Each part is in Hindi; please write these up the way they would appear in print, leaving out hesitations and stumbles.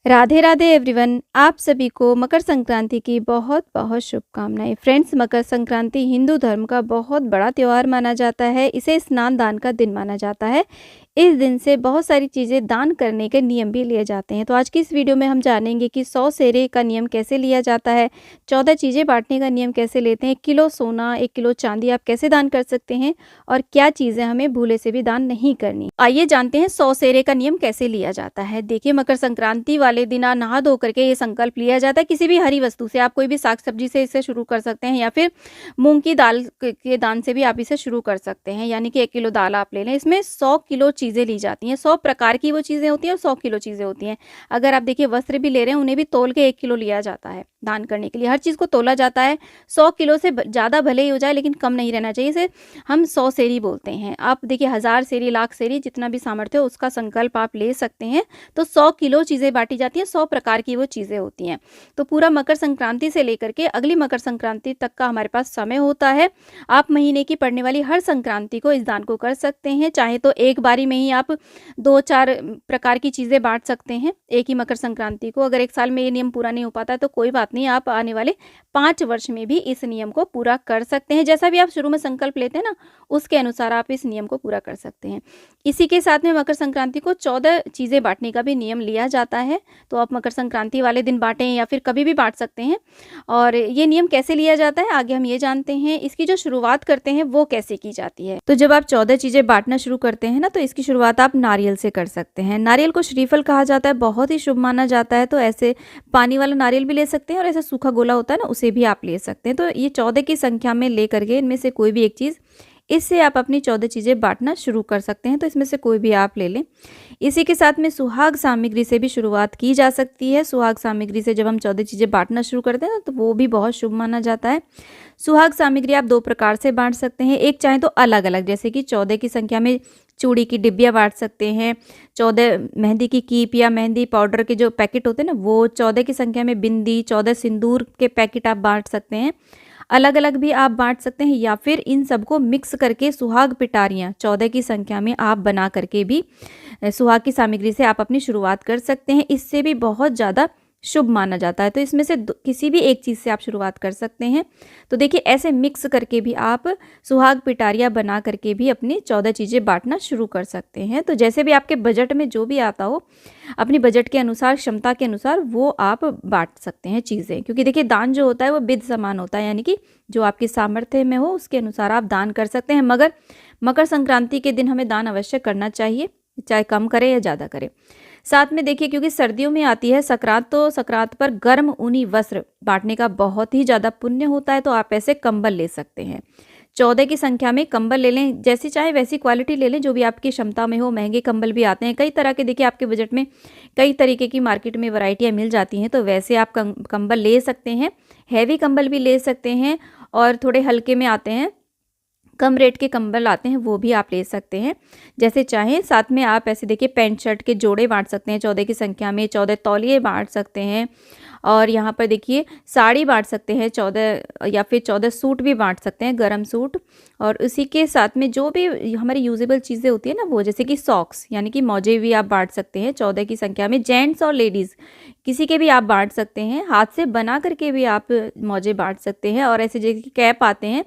राधे राधे एवरीवन। आप सभी को मकर संक्रांति की बहुत बहुत शुभकामनाएं। फ्रेंड्स, मकर संक्रांति हिंदू धर्म का बहुत बड़ा त्यौहार माना जाता है। इसे स्नान दान का दिन माना जाता है। इस दिन से बहुत सारी चीज़ें दान करने के नियम भी लिए जाते हैं। तो आज की इस वीडियो में हम जानेंगे कि 100 सेरे का नियम कैसे लिया जाता है, 14 चीज़ें बांटने का नियम कैसे लेते हैं, 1 किलो सोना 1 किलो चांदी आप कैसे दान कर सकते हैं और क्या चीज़ें हमें भूले से भी दान नहीं करनी। आइए जानते हैं 100 सेरे का नियम कैसे लिया जाता है। देखिए, मकर संक्रांति वाले दिन नहा धो करके ये संकल्प लिया जाता है। किसी भी हरी वस्तु से, आप कोई भी साग सब्जी से इसे शुरू कर सकते हैं या फिर मूंग की दाल के दान से भी आप इसे शुरू कर सकते हैं। यानी कि 1 किलो दाल आप ले लें। इसमें 100 किलो चीज़ें ली जाती हैं। 100 प्रकार की वो चीज़ें होती हैं और 100 किलो चीज़ें होती हैं। अगर आप देखिए वस्त्र भी ले रहे हैं, उन्हें भी तोल के 1 किलो लिया जाता है दान करने के लिए। हर चीज़ को तोला जाता है। 100 किलो से ज़्यादा भले ही हो जाए, लेकिन कम नहीं रहना चाहिए। इसे हम 100 सेरी बोलते हैं। आप देखिए 1000 सेरी, लाख सेरी, जितना भी सामर्थ्य हो उसका संकल्प आप ले सकते हैं। तो 100 किलो चीज़ें बांटी जाती हैं। 100 प्रकार की वो चीज़ें होती हैं। तो पूरा मकर संक्रांति से लेकर के अगली मकर संक्रांति तक का हमारे पास समय होता है। आप महीने की पड़ने वाली हर संक्रांति को इस दान को कर सकते हैं। चाहे तो एक बारी में ही आप 2-4 प्रकार की चीज़ें बांट सकते हैं एक ही मकर संक्रांति को। अगर एक साल में ये नियम पूरा नहीं हो पाता है तो कोई बात नहीं, आप आने वाले 5 वर्ष में भी इस नियम को पूरा कर सकते हैं। जैसा भी आप शुरू में संकल्प लेते हैं ना, उसके अनुसार आप इस नियम को पूरा कर सकते हैं। इसी के साथ में मकर संक्रांति को 14 चीज़ें बांटने का भी नियम लिया जाता है। तो आप मकर संक्रांति वाले दिन बांटें या फिर कभी भी बांट सकते हैं। और ये नियम कैसे लिया जाता है आगे हम ये जानते हैं। इसकी जो शुरुआत करते हैं वो कैसे की जाती है। तो जब आप 14 चीज़ें बांटना शुरू करते हैं ना, तो इसकी शुरुआत आप नारियल से कर सकते हैं। नारियल को श्रीफल कहा जाता है, बहुत ही शुभ माना जाता है। तो ऐसे पानी वाला नारियल भी ले सकते हैं और ऐसे सूखा गोला होता है ना, उसे भी आप ले सकते हैं। तो ये 14 की संख्या में ले करके इनमें से कोई भी एक चीज़, इससे आप अपनी 14 चीज़ें बांटना शुरू कर सकते हैं। तो इसमें से कोई भी आप ले लें। इसी के साथ में सुहाग सामग्री से भी शुरुआत की जा सकती है। सुहाग सामग्री से जब हम 14 चीज़ें बांटना शुरू करते हैं ना, तो वो भी बहुत शुभ माना जाता है। सुहाग सामग्री आप 2 प्रकार से बांट सकते हैं। एक चाहे तो अलग अलग, जैसे कि 14 की संख्या में चूड़ी की डिब्बियाँ बांट सकते हैं। 14 मेहंदी की कीप या मेहंदी पाउडर के जो पैकेट होते हैं ना, वो 14 की संख्या में बिंदी, 14 सिंदूर के पैकेट आप बांट सकते हैं। अलग अलग भी आप बांट सकते हैं या फिर इन सबको मिक्स करके सुहाग पिटारियाँ 14 की संख्या में आप बना करके भी सुहाग की सामग्री से आप अपनी शुरुआत कर सकते हैं। इससे भी बहुत ज़्यादा शुभ माना जाता है। तो इसमें से किसी भी एक चीज़ से आप शुरुआत कर सकते हैं। तो देखिए, ऐसे मिक्स करके भी आप सुहाग पिटारियाँ बना करके भी अपनी 14 चीज़ें बांटना शुरू कर सकते हैं। तो जैसे भी आपके बजट में जो भी आता हो, अपनी बजट के अनुसार, क्षमता के अनुसार वो आप बांट सकते हैं चीज़ें। क्योंकि देखिए, दान जो होता है वो बिध समान होता है, यानी कि जो आपकी सामर्थ्य में हो उसके अनुसार आप दान कर सकते हैं। मगर मकर संक्रांति के दिन हमें दान अवश्य करना चाहिए, चाहे कम करें या ज़्यादा करें। साथ में देखिए, क्योंकि सर्दियों में आती है संक्रांत, तो संक्रांत पर गर्म ऊनी वस्त्र बांटने का बहुत ही ज़्यादा पुण्य होता है। तो आप ऐसे कंबल ले सकते हैं। 14 की संख्या में कंबल ले लें, जैसी चाहे वैसी क्वालिटी ले लें, जो भी आपकी क्षमता में हो। महंगे कंबल भी आते हैं कई तरह के। देखिए, आपके बजट में कई तरीके की मार्केट में वैरायटियाँ मिल जाती हैं। तो वैसे आप कंबल ले सकते हैं। हैवी कंबल भी ले सकते हैं और थोड़े हल्के में आते हैं, कम रेट के कंबल आते हैं, वो भी आप ले सकते हैं, जैसे चाहें। साथ में आप ऐसे देखिए पैंट शर्ट के जोड़े बांट सकते हैं 14 की संख्या में। 14 तौलिए बांट सकते हैं। और यहाँ पर देखिए साड़ी बांट सकते हैं 14, या फिर 14 सूट भी बांट सकते हैं, गरम सूट। और उसी के साथ में जो भी हमारी यूजेबल चीज़ें होती है ना, वो जैसे कि सॉक्स यानी कि मोजे भी आप बांट सकते हैं 14 की संख्या में। जेंट्स और लेडीज़ किसी के भी आप बांट सकते हैं। हाथ से बना करके भी आप मोजे बांट सकते हैं। और ऐसे जैसे कैप आते हैं,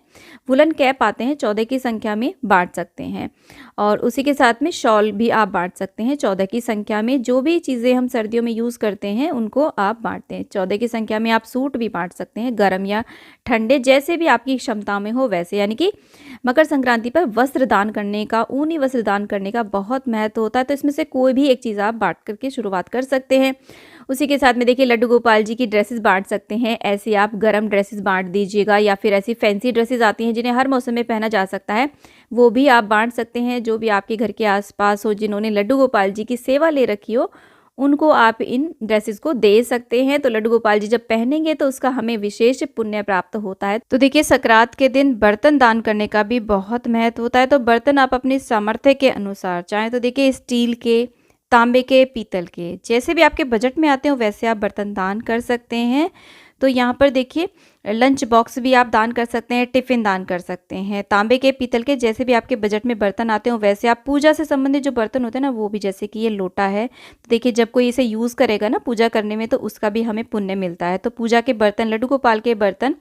वुलन कैप आते हैं, 14 की संख्या में बांट सकते हैं। और उसी के साथ में शॉल भी आप बांट सकते हैं 14 की संख्या में। जो भी चीज़ें हम सर्दियों में यूज़ करते हैं उनको आप बांटते हैं 14 की संख्या में। आप सूट भी बांट सकते हैं, गर्म या ठंडे, जैसे भी आपकी क्षमता में हो वैसे। यानी कि मकर संक्रांति पर वस्त्र दान करने का, ऊनी वस्त्र दान करने का बहुत महत्व होता है। तो इसमें से कोई भी एक चीज़ आप बांट करके शुरुआत कर सकते हैं। उसी के साथ में देखिए, लड्डू गोपाल जी की ड्रेसेस बांट सकते हैं। ऐसी आप गरम ड्रेसेस बांट दीजिएगा, या फिर ऐसी फैंसी ड्रेसेस आती हैं जिन्हें हर मौसम में पहना जा सकता है, वो भी आप बांट सकते हैं। जो भी आपके घर के आसपास हो, जिन्होंने लड्डू गोपाल जी की सेवा ले रखी हो, उनको आप इन ड्रेसेस को दे सकते हैं। तो लड्डू गोपाल जी जब पहनेंगे तो उसका हमें विशेष पुण्य प्राप्त होता है। तो देखिए, संक्रांत के दिन बर्तन दान करने का भी बहुत महत्व होता है। तो बर्तन आप अपनी सामर्थ्य के अनुसार, चाहे तो देखिए स्टील के, तांबे के, पीतल के, जैसे भी आपके बजट में आते हो वैसे आप बर्तन दान कर सकते हैं। तो यहाँ पर देखिए लंच बॉक्स भी आप दान कर सकते हैं, टिफ़िन दान कर सकते हैं। तांबे के, पीतल के, जैसे भी आपके बजट में बर्तन आते हो वैसे आप पूजा से संबंधित जो बर्तन होते हैं ना, वो भी, जैसे कि ये लोटा है, तो देखिए जब कोई इसे यूज़ करेगा ना पूजा करने में तो उसका भी हमें पुण्य मिलता है। तो पूजा के बर्तन, लड्डू गोपाल के बर्तन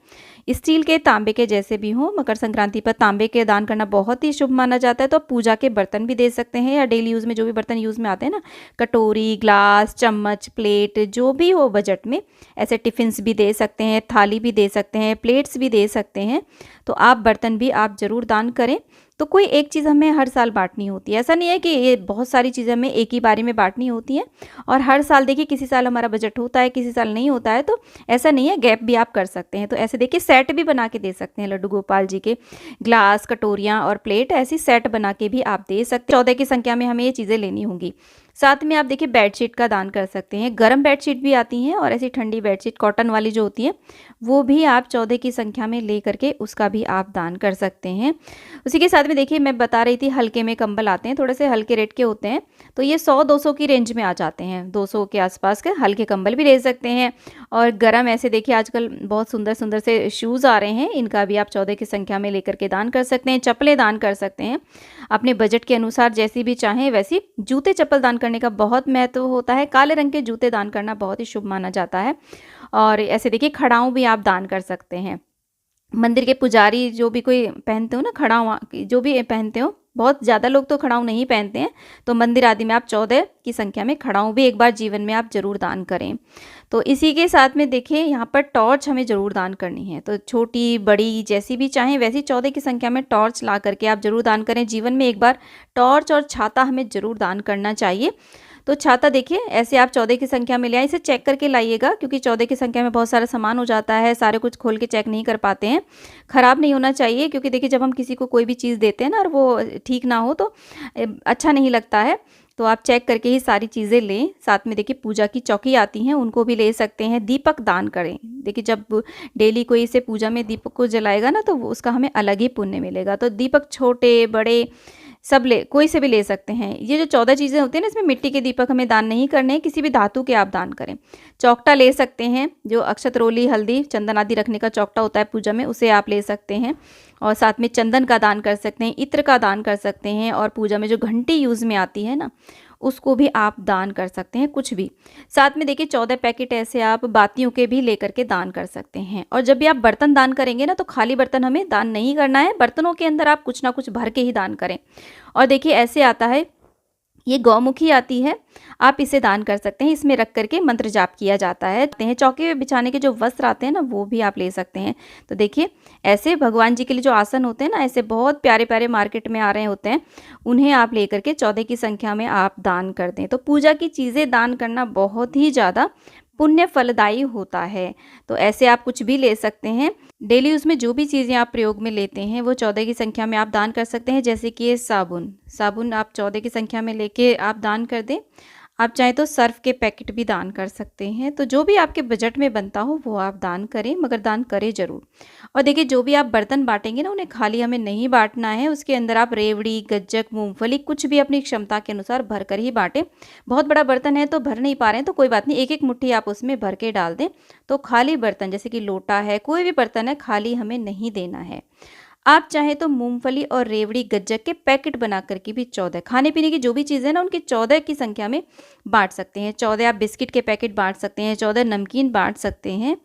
स्टील के, तांबे के जैसे भी हों, मकर संक्रांति पर तांबे के दान करना बहुत ही शुभ माना जाता है। तो आप पूजा के बर्तन भी दे सकते हैं, या डेली यूज़ में जो भी बर्तन यूज़ में आते हैं ना, कटोरी, ग्लास, चम्मच, प्लेट, जो भी हो बजट में, ऐसे टिफ़िन्स भी दे सकते हैं, थाली भी दे सकते हैं, प्लेट्स भी दे सकते हैं। तो आप बर्तन भी आप ज़रूर दान करें। तो कोई एक चीज़ हमें हर साल बाँटनी होती है, ऐसा नहीं है कि ये बहुत सारी चीज़ें हमें एक ही बारी में बाँटनी होती हैं। और हर साल देखिए किसी साल हमारा बजट होता है, किसी साल नहीं होता है, तो ऐसा नहीं है, गैप भी आप कर सकते हैं। तो ऐसे देखिए सेट भी बना के दे सकते हैं लड्डू गोपाल जी के, ग्लास, कटोरियाँ और प्लेट, ऐसी सेट बना के भी आप दे सकते हैं। 14 की संख्या में हमें ये चीज़ें लेनी होंगी। साथ में आप देखिए बेडशीट का दान कर सकते हैं, गर्म बेडशीट भी आती हैं और ऐसी ठंडी बेडशीट कॉटन वाली जो होती है वो भी आप 14 की संख्या में ले करके उसका भी आप दान कर सकते हैं। उसी के साथ में देखिए मैं बता रही थी हल्के में कंबल आते हैं, थोड़े से हल्के रेट के होते हैं, तो ये 100-200 की रेंज में आ जाते हैं, 200 के आसपास के हल्के कंबल भी ले सकते हैं। और गर्म ऐसे देखिए आजकल बहुत सुंदर सुंदर से शूज़ आ रहे हैं, इनका भी आप 14 की संख्या में लेकर के दान कर सकते हैं। चप्पलें दान कर सकते हैं अपने बजट के अनुसार, जैसी भी चाहें वैसी। जूते चप्पल दान करने का बहुत महत्व होता है, काले रंग के जूते दान करना बहुत ही शुभ माना जाता है। और ऐसे देखिए खड़ाऊँ भी आप दान कर सकते हैं। मंदिर के पुजारी जो भी कोई पहनते हो ना खड़ाऊँ, जो भी पहनते हो, बहुत ज़्यादा लोग तो खड़ाऊँ नहीं पहनते हैं, तो मंदिर आदि में आप 14 की संख्या में खड़ाऊँ भी एक बार जीवन में आप ज़रूर दान करें। तो इसी के साथ में देखिए यहाँ पर टॉर्च हमें ज़रूर दान करनी है, तो छोटी बड़ी जैसी भी चाहें वैसी 14 की संख्या में टॉर्च ला करके आप ज़रूर दान करें। जीवन में एक बार टॉर्च और छाता हमें ज़रूर दान करना चाहिए। तो छाता देखिए ऐसे आप 14 की संख्या में ले आए, इसे चेक करके लाइएगा, क्योंकि 14 की संख्या में बहुत सारा सामान हो जाता है, सारे कुछ खोल के चेक नहीं कर पाते हैं। ख़राब नहीं होना चाहिए, क्योंकि देखिए जब हम किसी को कोई भी चीज़ देते हैं ना और वो ठीक ना हो तो अच्छा नहीं लगता है। तो आप चेक करके ही सारी चीज़ें लें। साथ में देखिए पूजा की चौकी आती हैं, उनको भी ले सकते हैं। दीपक दान करें, देखिए जब डेली कोई इसे पूजा में दीपक को जलाएगा ना तो उसका हमें अलग ही पुण्य मिलेगा। तो दीपक छोटे बड़े सब कोई से भी ले सकते हैं। ये जो 14 चीज़ें होती हैं ना, इसमें मिट्टी के दीपक हमें दान नहीं करने हैं, किसी भी धातु के आप दान करें। चौकटा ले सकते हैं, जो अक्षत, रोली, हल्दी, चंदन आदि रखने का चौकटा होता है पूजा में, उसे आप ले सकते हैं। और साथ में चंदन का दान कर सकते हैं, इत्र का दान कर सकते हैं, और पूजा में जो घंटी यूज़ में आती है ना उसको भी आप दान कर सकते हैं, कुछ भी। साथ में देखिए 14 पैकेट ऐसे आप बातियों के भी लेकर के दान कर सकते हैं। और जब भी आप बर्तन दान करेंगे ना तो खाली बर्तन हमें दान नहीं करना है, बर्तनों के अंदर आप कुछ ना कुछ भर के ही दान करें। और देखिए ऐसे आता है, ये गौमुखी आती है, आप इसे दान कर सकते हैं, इसमें रख करके मंत्र जाप किया जाता है। चौके पे बिछाने के जो वस्त्र आते हैं ना वो भी आप ले सकते हैं। तो देखिए ऐसे भगवान जी के लिए जो आसन होते हैं ना, ऐसे बहुत प्यारे प्यारे मार्केट में आ रहे होते हैं, उन्हें आप ले करके 14 की संख्या में आप दान कर दें। तो पूजा की चीज़ें दान करना बहुत ही ज़्यादा पुण्य फलदायी होता है। तो ऐसे आप कुछ भी ले सकते हैं। डेली उसमें जो भी चीज़ें आप प्रयोग में लेते हैं वो 14 की संख्या में आप दान कर सकते हैं। जैसे कि ये साबुन आप 14 की संख्या में लेके आप दान कर दें। आप चाहें तो सर्फ के पैकेट भी दान कर सकते हैं। तो जो भी आपके बजट में बनता हो वो आप दान करें, मगर दान करें ज़रूर। और देखिए जो भी आप बर्तन बांटेंगे ना, उन्हें खाली हमें नहीं बांटना है, उसके अंदर आप रेवड़ी, गज्जक, मूंगफली कुछ भी अपनी क्षमता के अनुसार भर कर ही बांटें। बहुत बड़ा बर्तन है तो भर नहीं पा रहे हैं तो कोई बात नहीं, एक एक मुट्ठी आप उसमें भर के डाल दें। तो खाली बर्तन जैसे कि लोटा है, कोई भी बर्तन है, खाली हमें नहीं देना है। आप चाहें तो मूंगफली और रेवड़ी, गज्जक के पैकेट बना करके भी 14 खाने पीने की जो भी चीज़ें ना उनकी 14 की संख्या में बांट सकते हैं। 14 आप बिस्किट के पैकेट बांट सकते हैं, 14 नमकीन बांट सकते हैं।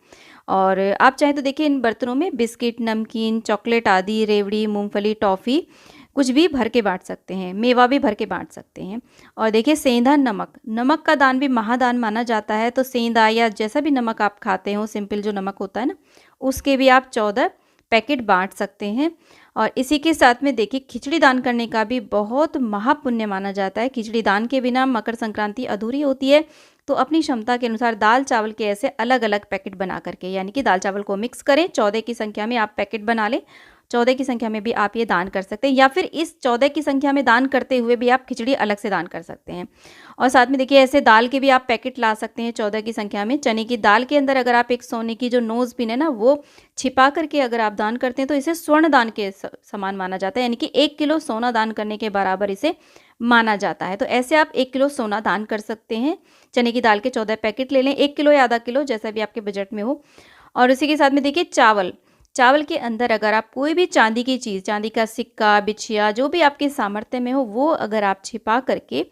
और आप चाहें तो देखिए इन बर्तनों में बिस्किट, नमकीन, चॉकलेट आदि, रेवड़ी, मूंगफली, टॉफ़ी कुछ भी भर के बांट सकते हैं, मेवा भी भर के बांट सकते हैं। और देखिए सेंधा नमक का दान भी महादान माना जाता है। तो सेंधा या जैसा भी नमक आप खाते हो, सिंपल जो नमक होता है ना, उसके भी आप 14 पैकेट बांट सकते हैं। और इसी के साथ में देखिए खिचड़ी दान करने का भी बहुत महापुण्य माना जाता है। खिचड़ी दान के बिना मकर संक्रांति अधूरी होती है। तो अपनी क्षमता के अनुसार दाल चावल के ऐसे अलग अलग पैकेट बना करके, यानी कि दाल चावल को मिक्स करें, 14 की संख्या में आप पैकेट बना लें। 14 की संख्या में भी आप ये दान कर सकते हैं, या फिर इस 14 की संख्या में दान करते हुए भी आप खिचड़ी अलग से दान कर सकते हैं। और साथ में देखिए ऐसे दाल के भी आप पैकेट ला सकते हैं 14 की संख्या में। चने की दाल के अंदर अगर आप एक सोने की जो नोज़ पिन है ना वो छिपा करके अगर आप दान करते हैं तो इसे स्वर्ण दान के समान माना जाता है, यानी कि 1 किलो सोना दान करने के बराबर इसे माना जाता है। तो ऐसे आप 1 किलो सोना दान कर सकते हैं। चने की दाल के 14 पैकेट ले लें, 1 किलो या आधा किलो जैसा भी आपके बजट में हो। और उसी के साथ में देखिए चावल, चावल के अंदर अगर आप कोई भी चांदी की चीज़, चांदी का सिक्का, बिछिया, जो भी आपके सामर्थ्य में हो वो अगर आप छिपा करके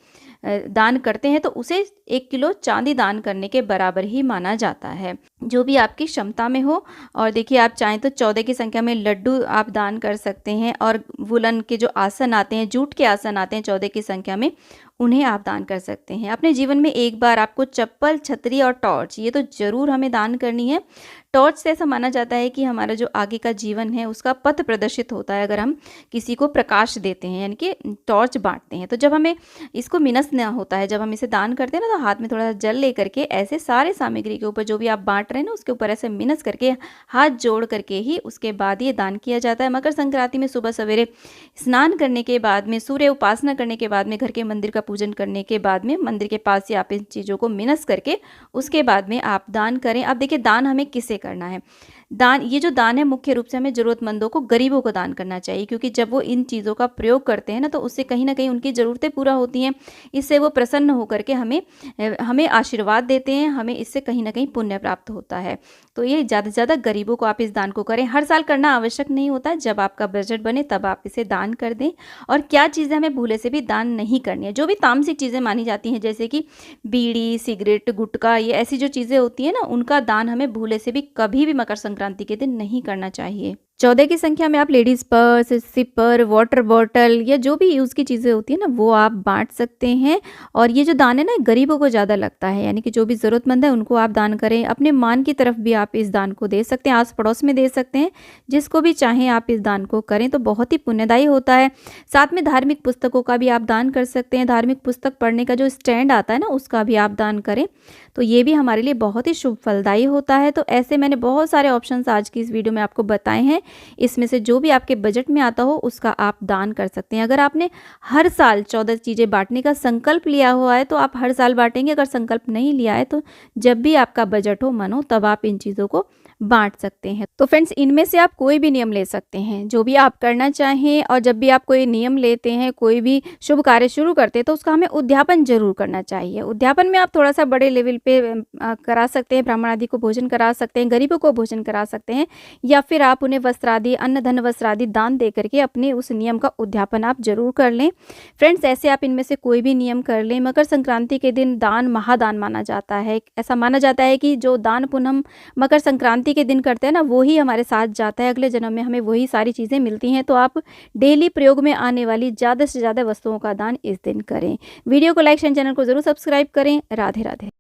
दान करते हैं तो उसे 1 किलो चांदी दान करने के बराबर ही माना जाता है, जो भी आपकी क्षमता में हो। और देखिए आप चाहें तो 14 की संख्या में लड्डू आप दान कर सकते हैं, और वुलन के जो आसन आते हैं, जूट के आसन आते हैं 14 की संख्या में, उन्हें आप दान कर सकते हैं। अपने जीवन में एक बार आपको चप्पल, छतरी और टॉर्च, ये तो ज़रूर हमें दान करनी है। टॉर्च से ऐसा माना जाता है कि हमारा जो आगे का जीवन है उसका पथ प्रदर्शित होता है अगर हम किसी को प्रकाश देते हैं, यानी कि टॉर्च बांटते हैं। तो जब हमें इसको मिनसना होता है, जब हम इसे दान करते हैं ना, तो हाथ में थोड़ा सा जल लेकर के ऐसे सारे सामग्री के ऊपर जो भी आप बांट रहे हैं ना उसके ऊपर ऐसे मिनस करके हाथ जोड़ करके ही उसके बाद ये दान किया जाता है। मकर संक्रांति में सुबह सवेरे स्नान करने के बाद में, सूर्य उपासना करने के बाद में, घर के मंदिर का पूजन करने के बाद में मंदिर के पास ही आप इन चीज़ों को मिनस करके उसके बाद में आप दान करें। अब देखिए दान हमें किसे करना है। दान, ये जो दान है मुख्य रूप से हमें ज़रूरतमंदों को, गरीबों को दान करना चाहिए, क्योंकि जब वो इन चीज़ों का प्रयोग करते हैं ना तो उससे कहीं ना कहीं उनकी ज़रूरतें पूरा होती हैं। इससे वो प्रसन्न होकर के हमें आशीर्वाद देते हैं, हमें इससे कहीं ना कहीं पुण्य प्राप्त होता है। तो ये ज़्यादा से ज़्यादा गरीबों को आप इस दान को करें। हर साल करना आवश्यक नहीं होता है, जब आपका बजट बने तब आप इसे दान कर दें। और क्या चीज़ें हमें भूले से भी दान नहीं करनी है, जो भी तामसिक चीज़ें मानी जाती हैं जैसे कि बीड़ी, सिगरेट, गुटखा, ये ऐसी जो चीज़ें होती हैं ना, उनका दान हमें भूले से भी कभी भी मकर संक्रांति के दिन नहीं करना चाहिए। 14 की संख्या में आप ladies purse, sipper, water bottle या जो भी यूज़ की चीज़ें होती हैं ना वो आप बांट सकते हैं। और ये जो दान है ना गरीबों को ज़्यादा लगता है, यानी कि जो भी ज़रूरतमंद है उनको आप दान करें। अपने मान की तरफ भी आप इस दान को दे सकते हैं, आस पड़ोस में दे सकते हैं, जिसको भी चाहें आप इस दान को करें तो बहुत ही पुण्यदायी होता है। साथ में धार्मिक पुस्तकों का भी आप दान कर सकते हैं। धार्मिक पुस्तक पढ़ने का जो स्टैंड आता है ना उसका भी आप दान करें, तो ये भी हमारे लिए बहुत ही शुभ फलदायी होता है। तो ऐसे मैंने बहुत सारे ऑप्शंस आज की इस वीडियो में आपको बताए हैं, इसमें से जो भी आपके बजट में आता हो उसका आप दान कर सकते हैं। अगर आपने हर साल 14 चीज़ें बांटने का संकल्प लिया हुआ है तो आप हर साल बांटेंगे, अगर संकल्प नहीं लिया है तो जब भी आपका बजट हो, मन हो, तब आप इन चीज़ों को बांट सकते हैं। तो फ्रेंड्स, इनमें से आप कोई भी नियम ले सकते हैं जो भी आप करना चाहें। और जब भी आप कोई नियम लेते हैं, कोई भी शुभ कार्य शुरू करते हैं तो उसका हमें उद्यापन जरूर करना चाहिए। उद्यापन में आप थोड़ा सा बड़े लेवल पे करा सकते हैं, ब्राह्मण आदि को भोजन करा सकते हैं, गरीबों को भोजन करा सकते हैं, या फिर आप उन्हें वस्त्र आदि, अन्न धन वस्त्र आदि दान दे करके अपने उस नियम का उद्यापन आप जरूर कर लें। फ्रेंड्स, ऐसे आप इनमें से कोई भी नियम कर लें। मकर संक्रांति के दिन दान महादान माना जाता है। ऐसा माना जाता है कि जो दान पुण्य हम मकर संक्रांति के दिन करते हैं ना वो ही हमारे साथ जाता है, अगले जन्म में हमें वही सारी चीज़ें मिलती हैं। तो आप डेली प्रयोग में आने वाली ज़्यादा से ज़्यादा वस्तुओं का दान इस दिन करें। वीडियो को लाइक शेयर, चैनल को जरूर सब्सक्राइब करें। राधे राधे।